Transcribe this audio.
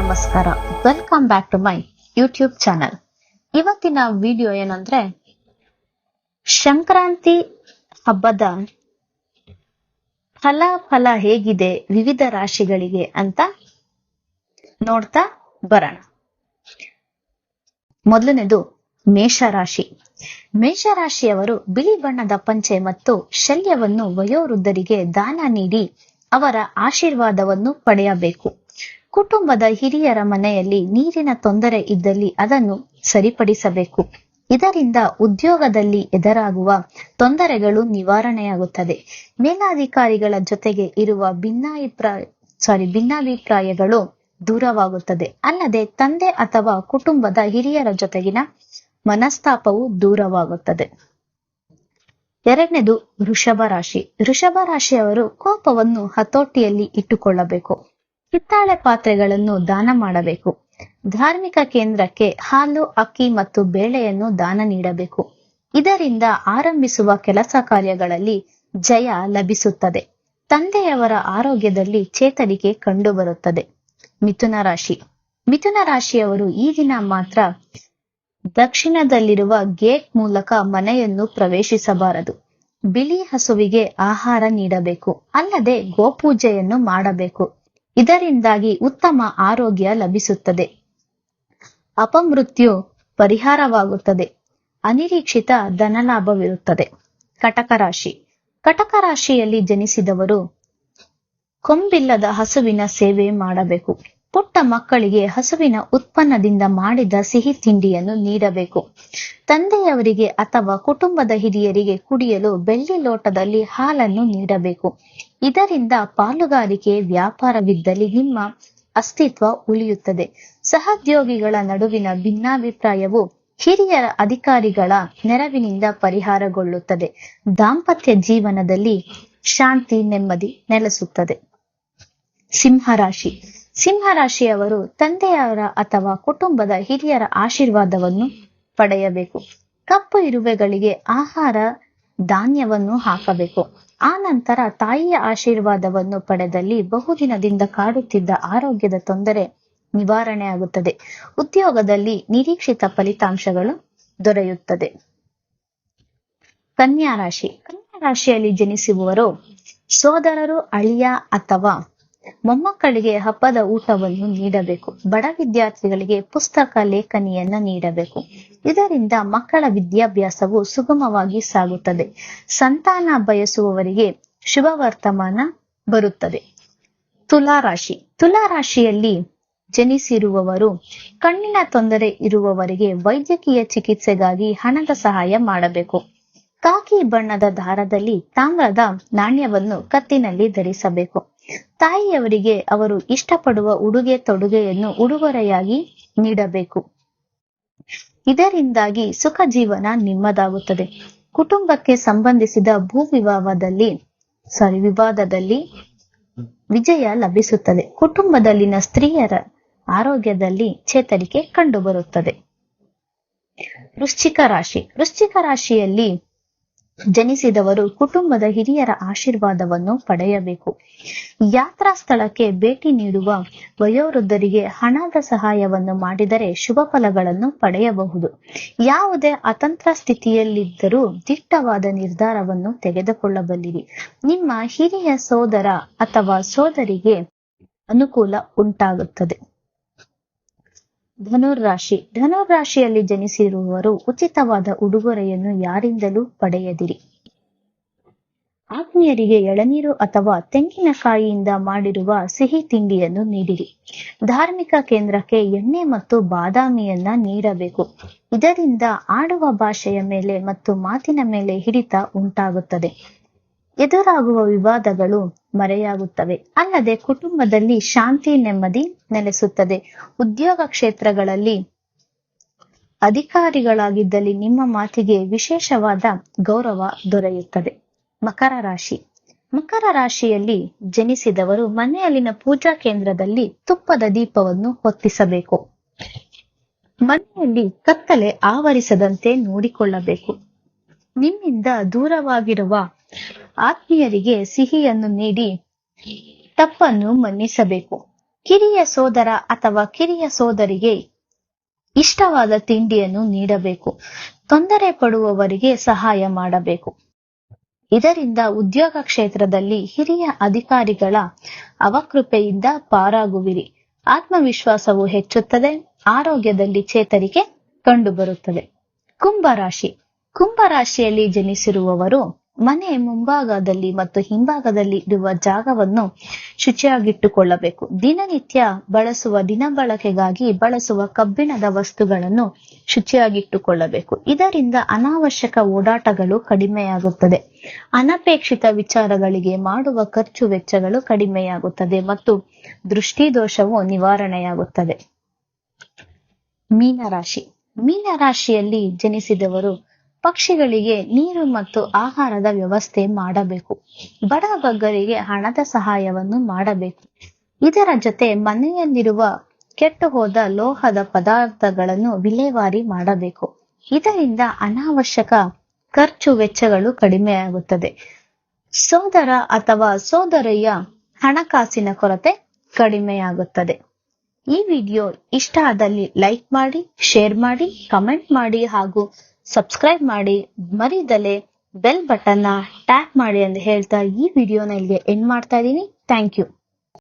ನಮಸ್ಕಾರ. Welcome back to my YouTube channel. ಇವತ್ತಿನ video ಏನಂದ್ರೆ ಸಂಕ್ರಾಂತಿ ಹಬ್ಬದ ಫಲ ಹೇಗಿದೆ ವಿವಿಧ ರಾಶಿಗಳಿಗೆ ಅಂತ ನೋಡ್ತಾ ಬರೋಣ. ಮೊದಲನೇದು ಮೇಷರಾಶಿ. ಮೇಷರಾಶಿಯವರು ಬಿಳಿ ಬಣ್ಣದ ಪಂಚೆ ಮತ್ತು ಶಲ್ಯವನ್ನು ವಯೋವೃದ್ಧರಿಗೆ ದಾನ ನೀಡಿ ಅವರ ಆಶೀರ್ವಾದವನ್ನು ಪಡೆಯಬೇಕು. ಕುಟುಂಬದ ಹಿರಿಯರ ಮನೆಯಲ್ಲಿ ನೀರಿನ ತೊಂದರೆ ಇದ್ದಲ್ಲಿ ಅದನ್ನು ಸರಿಪಡಿಸಬೇಕು. ಇದರಿಂದ ಉದ್ಯೋಗದಲ್ಲಿ ಎದುರಾಗುವ ತೊಂದರೆಗಳು ನಿವಾರಣೆಯಾಗುತ್ತದೆ. ಮೇಲಾಧಿಕಾರಿಗಳ ಜೊತೆಗೆ ಇರುವ ಭಿನ್ನಾಭಿಪ್ರಾಯಗಳು ದೂರವಾಗುತ್ತದೆ. ಅಲ್ಲದೆ ತಂದೆ ಅಥವಾ ಕುಟುಂಬದ ಹಿರಿಯರ ಜೊತೆಗಿನ ಮನಸ್ತಾಪವು ದೂರವಾಗುತ್ತದೆ. ಎರಡನೇದು ವೃಷಭ ರಾಶಿ. ವೃಷಭ ರಾಶಿಯವರು ಕೋಪವನ್ನು ಹತೋಟಿಯಲ್ಲಿ ಇಟ್ಟುಕೊಳ್ಳಬೇಕು. ಹಿತ್ತಾಳೆ ಪಾತ್ರೆಗಳನ್ನು ದಾನ ಮಾಡಬೇಕು. ಧಾರ್ಮಿಕ ಕೇಂದ್ರಕ್ಕೆ ಹಾಲು, ಅಕ್ಕಿ ಮತ್ತು ಬೇಳೆಯನ್ನು ದಾನ ನೀಡಬೇಕು. ಇದರಿಂದ ಆರಂಭಿಸುವ ಕೆಲಸ ಕಾರ್ಯಗಳಲ್ಲಿ ಜಯ ಲಭಿಸುತ್ತದೆ. ತಂದೆಯವರ ಆರೋಗ್ಯದಲ್ಲಿ ಚೇತರಿಕೆ ಕಂಡುಬರುತ್ತದೆ. ಮಿಥುನ ರಾಶಿ. ಮಿಥುನ ರಾಶಿಯವರು ಈ ದಿನ ಮಾತ್ರ ದಕ್ಷಿಣದಲ್ಲಿರುವ ಗೇಟ್ ಮೂಲಕ ಮನೆಯನ್ನು ಪ್ರವೇಶಿಸಬಾರದು. ಬಿಳಿ ಹಸುವಿಗೆ ಆಹಾರ ನೀಡಬೇಕು. ಅಲ್ಲದೆ ಗೋಪೂಜೆಯನ್ನು ಮಾಡಬೇಕು. ಇದರಿಂದಾಗಿ ಉತ್ತಮ ಆರೋಗ್ಯ ಲಭಿಸುತ್ತದೆ. ಅಪಮೃತ್ಯು ಪರಿಹಾರವಾಗುತ್ತದೆ. ಅನಿರೀಕ್ಷಿತ ಧನಲಾಭವಿರುತ್ತದೆ. ಕಟಕ ರಾಶಿ. ಕಟಕ ರಾಶಿಯಲ್ಲಿ ಜನಿಸಿದವರು ಕೊಂಬಿಲ್ಲದ ಹಸುವಿನ ಸೇವೆ ಮಾಡಬೇಕು. ಪುಟ್ಟ ಮಕ್ಕಳಿಗೆ ಹಸುವಿನ ಉತ್ಪನ್ನದಿಂದ ಮಾಡಿದ ಸಿಹಿ ತಿಂಡಿಯನ್ನು ನೀಡಬೇಕು. ತಂದೆಯವರಿಗೆ ಅಥವಾ ಕುಟುಂಬದ ಹಿರಿಯರಿಗೆ ಕುಡಿಯಲು ಬೆಳ್ಳಿ ಲೋಟದಲ್ಲಿ ಹಾಲನ್ನು ನೀಡಬೇಕು. ಇದರಿಂದ ಪಾಲುಗಾರಿಕೆ ವ್ಯಾಪಾರವಿದ್ದಲ್ಲಿ ನಿಮ್ಮ ಅಸ್ತಿತ್ವ ಉಳಿಯುತ್ತದೆ. ಸಹೋದ್ಯೋಗಿಗಳ ನಡುವಿನ ಭಿನ್ನಾಭಿಪ್ರಾಯವು ಹಿರಿಯರ ಅಧಿಕಾರಿಗಳ ನೆರವಿನಿಂದ ಪರಿಹಾರಗೊಳ್ಳುತ್ತದೆ. ದಾಂಪತ್ಯ ಜೀವನದಲ್ಲಿ ಶಾಂತಿ, ನೆಮ್ಮದಿ ನೆಲೆಸುತ್ತದೆ. ಸಿಂಹರಾಶಿ. ಸಿಂಹರಾಶಿಯವರು ತಂದೆಯವರ ಅಥವಾ ಕುಟುಂಬದ ಹಿರಿಯರ ಆಶೀರ್ವಾದವನ್ನು ಪಡೆಯಬೇಕು. ಕಪ್ಪು ಇರುವೆಗಳಿಗೆ ಆಹಾರ ಧಾನ್ಯವನ್ನು ಹಾಕಬೇಕು. ಆ ನಂತರ ತಾಯಿಯ ಆಶೀರ್ವಾದವನ್ನು ಪಡೆದಲ್ಲಿ ಬಹುದಿನದಿಂದ ಕಾಡುತ್ತಿದ್ದ ಆರೋಗ್ಯದ ತೊಂದರೆ ನಿವಾರಣೆಯಾಗುತ್ತದೆ. ಉದ್ಯೋಗದಲ್ಲಿ ನಿರೀಕ್ಷಿತ ಫಲಿತಾಂಶಗಳು ದೊರೆಯುತ್ತದೆ. ಕನ್ಯಾ ರಾಶಿ. ಕನ್ಯಾ ರಾಶಿಯಲ್ಲಿ ಜನಿಸುವವರು ಸೋದರರು, ಅಳಿಯ ಅಥವಾ ಮೊಮ್ಮಕ್ಕಳಿಗೆ ಹಬ್ಬದ ಊಟವನ್ನು ನೀಡಬೇಕು. ಬಡ ವಿದ್ಯಾರ್ಥಿಗಳಿಗೆ ಪುಸ್ತಕ, ಲೇಖನಿಯನ್ನ ನೀಡಬೇಕು. ಇದರಿಂದ ಮಕ್ಕಳ ವಿದ್ಯಾಭ್ಯಾಸವು ಸುಗಮವಾಗಿ ಸಾಗುತ್ತದೆ. ಸಂತಾನ ಬಯಸುವವರಿಗೆ ಶುಭ ವರ್ತಮಾನ ಬರುತ್ತದೆ. ತುಲಾ ರಾಶಿ. ತುಲಾ ರಾಶಿಯಲ್ಲಿ ಜನಿಸಿರುವವರು ಕಣ್ಣಿನ ತೊಂದರೆ ಇರುವವರಿಗೆ ವೈದ್ಯಕೀಯ ಚಿಕಿತ್ಸೆಗಾಗಿ ಹಣದ ಸಹಾಯ ಮಾಡಬೇಕು. ಕಾಕಿ ಬಣ್ಣದ ದಾರದಲ್ಲಿ ತಾಮ್ರದ ನಾಣ್ಯವನ್ನು ಕತ್ತಿನಲ್ಲಿ ಧರಿಸಬೇಕು. ತಾಯಿಯವರಿಗೆ ಅವರು ಇಷ್ಟಪಡುವ ಉಡುಗೆ ತೊಡುಗೆಯನ್ನು ಉಡುಗೊರೆಯಾಗಿ ನೀಡಬೇಕು. ಇದರಿಂದಾಗಿ ಸುಖ ಜೀವನ ನಿಮ್ಮದಾಗುತ್ತದೆ. ಕುಟುಂಬಕ್ಕೆ ಸಂಬಂಧಿಸಿದ ವಿವಾದದಲ್ಲಿ ವಿಜಯ ಲಭಿಸುತ್ತದೆ. ಕುಟುಂಬದಲ್ಲಿನ ಸ್ತ್ರೀಯರ ಆರೋಗ್ಯದಲ್ಲಿ ಚೇತರಿಕೆ ಕಂಡುಬರುತ್ತದೆ. ವೃಶ್ಚಿಕ ರಾಶಿ. ವೃಶ್ಚಿಕ ರಾಶಿಯಲ್ಲಿ ಜನಿಸಿದವರು ಕುಟುಂಬದ ಹಿರಿಯರ ಆಶೀರ್ವಾದವನ್ನು ಪಡೆಯಬೇಕು. ಯಾತ್ರಾ ಸ್ಥಳಕ್ಕೆ ಭೇಟಿ ನೀಡುವ ವಯೋವೃದ್ಧರಿಗೆ ಹಣದ ಸಹಾಯವನ್ನು ಮಾಡಿದರೆ ಶುಭ ಫಲಗಳನ್ನು ಪಡೆಯಬಹುದು. ಯಾವುದೇ ಅತಂತ್ರ ಸ್ಥಿತಿಯಲ್ಲಿದ್ದರೂ ದಿಟ್ಟವಾದ ನಿರ್ಧಾರವನ್ನು ತೆಗೆದುಕೊಳ್ಳಬಲ್ಲಿರಿ. ನಿಮ್ಮ ಹಿರಿಯ ಸೋದರ ಅಥವಾ ಸೋದರಿಗೆ ಅನುಕೂಲ ಉಂಟಾಗುತ್ತದೆ. ಧನುರ್ರಾಶಿ. ಧನುರ್ರಾಶಿಯಲ್ಲಿ ಜನಿಸಿರುವವರು ಉಚಿತವಾದ ಉಡುಗೊರೆಯನ್ನು ಯಾರಿಂದಲೂ ಪಡೆಯದಿರಿ. ಆತ್ಮೀಯರಿಗೆ ಎಳನೀರು ಅಥವಾ ತೆಂಗಿನಕಾಯಿಯಿಂದ ಮಾಡಿರುವ ಸಿಹಿ ತಿಂಡಿಯನ್ನು ನೀಡಿರಿ. ಧಾರ್ಮಿಕ ಕೇಂದ್ರಕ್ಕೆ ಎಣ್ಣೆ ಮತ್ತು ಬಾದಾಮಿಯನ್ನ ನೀಡಬೇಕು. ಇದರಿಂದ ಆಡುವ ಭಾಷೆಯ ಮೇಲೆ ಮತ್ತು ಮಾತಿನ ಮೇಲೆ ಹಿಡಿತ ಉಂಟಾಗುತ್ತದೆ. ಎದುರಾಗುವ ವಿವಾದಗಳು ಮರೆಯಾಗುತ್ತವೆ. ಅಲ್ಲದೆ ಕುಟುಂಬದಲ್ಲಿ ಶಾಂತಿ, ನೆಮ್ಮದಿ ನೆಲೆಸುತ್ತದೆ. ಉದ್ಯೋಗ ಕ್ಷೇತ್ರಗಳಲ್ಲಿ ಅಧಿಕಾರಿಗಳಾಗಿದ್ದಲ್ಲಿ ನಿಮ್ಮ ಮಾತಿಗೆ ವಿಶೇಷವಾದ ಗೌರವ ದೊರೆಯುತ್ತದೆ. ಮಕರ ರಾಶಿ. ಮಕರ ರಾಶಿಯಲ್ಲಿ ಜನಿಸಿದವರು ಮನೆಯಲ್ಲಿನ ಪೂಜಾ ಕೇಂದ್ರದಲ್ಲಿ ತುಪ್ಪದ ದೀಪವನ್ನು ಹೊತ್ತಿಸಬೇಕು. ಮನೆಯಲ್ಲಿ ಕತ್ತಲೆ ಆವರಿಸದಂತೆ ನೋಡಿಕೊಳ್ಳಬೇಕು. ನಿಮ್ಮಿಂದ ದೂರವಾಗಿರುವ ಆತ್ಮೀಯರಿಗೆ ಸಿಹಿಯನ್ನು ನೀಡಿ ತಪ್ಪನ್ನು ಮನ್ನಿಸಬೇಕು. ಕಿರಿಯ ಸೋದರ ಅಥವಾ ಕಿರಿಯ ಸೋದರಿಗೆ ಇಷ್ಟವಾದ ತಿಂಡಿಯನ್ನು ನೀಡಬೇಕು. ತೊಂದರೆ ಪಡುವವರಿಗೆ ಸಹಾಯ ಮಾಡಬೇಕು. ಇದರಿಂದ ಉದ್ಯೋಗ ಕ್ಷೇತ್ರದಲ್ಲಿ ಹಿರಿಯ ಅಧಿಕಾರಿಗಳ ಅವಕೃಪೆಯಿಂದ ಪಾರಾಗುವಿರಿ. ಆತ್ಮವಿಶ್ವಾಸವು ಹೆಚ್ಚುತ್ತದೆ. ಆರೋಗ್ಯದಲ್ಲಿ ಚೇತರಿಕೆ ಕಂಡುಬರುತ್ತದೆ. ಕುಂಭರಾಶಿ. ಕುಂಭರಾಶಿಯಲ್ಲಿ ಜನಿಸಿರುವವರು ಮನೆ ಮುಂಭಾಗದಲ್ಲಿ ಮತ್ತು ಹಿಂಭಾಗದಲ್ಲಿ ಇರುವ ಜಾಗವನ್ನು ಶುಚಿಯಾಗಿಟ್ಟುಕೊಳ್ಳಬೇಕು. ದಿನನಿತ್ಯ ಬಳಸುವ ದಿನಬಳಕೆಗಾಗಿ ಬಳಸುವ ಕಬ್ಬಿಣದ ವಸ್ತುಗಳನ್ನು ಶುಚಿಯಾಗಿಟ್ಟುಕೊಳ್ಳಬೇಕು. ಇದರಿಂದ ಅನಾವಶ್ಯಕ ಓಡಾಟಗಳು ಕಡಿಮೆಯಾಗುತ್ತದೆ. ಅನಪೇಕ್ಷಿತ ವಿಚಾರಗಳಿಗೆ ಮಾಡುವ ಖರ್ಚು ವೆಚ್ಚಗಳು ಕಡಿಮೆಯಾಗುತ್ತದೆ ಮತ್ತು ದೃಷ್ಟಿದೋಷವು ನಿವಾರಣೆಯಾಗುತ್ತದೆ. ಮೀನರಾಶಿ. ಮೀನರಾಶಿಯಲ್ಲಿ ಜನಿಸಿದವರು ಪಕ್ಷಿಗಳಿಗೆ ನೀರು ಮತ್ತು ಆಹಾರದ ವ್ಯವಸ್ಥೆ ಮಾಡಬೇಕು. ಬಡಬಗ್ಗರಿಗೆ ಹಣದ ಸಹಾಯವನ್ನು ಮಾಡಬೇಕು. ಇದರ ಜೊತೆ ಮನೆಯಲ್ಲಿರುವ ಕೆಟ್ಟು ಹೋದ ಲೋಹದ ಪದಾರ್ಥಗಳನ್ನು ವಿಲೇವಾರಿ ಮಾಡಬೇಕು. ಇದರಿಂದ ಅನಾವಶ್ಯಕ ಖರ್ಚು ವೆಚ್ಚಗಳು ಕಡಿಮೆಯಾಗುತ್ತದೆ. ಸೋದರ ಅಥವಾ ಸೋದರಿಯ ಹಣಕಾಸಿನ ಕೊರತೆ ಕಡಿಮೆಯಾಗುತ್ತದೆ. ಈ ವಿಡಿಯೋ ಇಷ್ಟ ಆದಲ್ಲಿ ಲೈಕ್ ಮಾಡಿ, ಶೇರ್ ಮಾಡಿ, ಕಮೆಂಟ್ ಮಾಡಿ ಹಾಗೂ ಸಬ್ಸ್ಕ್ರೈಬ್ ಮಾಡಿ. ಮರಿದಲೆ ಬೆಲ್ ಬಟನ್ ಟ್ಯಾಪ್ ಮಾಡಿ ಅಂತ ಹೇಳ್ತಾ ಈ ವಿಡಿಯೋನ ಇಲ್ಲಿಗೆ ಎಂಡ್ ಮಾಡ್ತಾ ಇದ್ದೀನಿ. Thank you.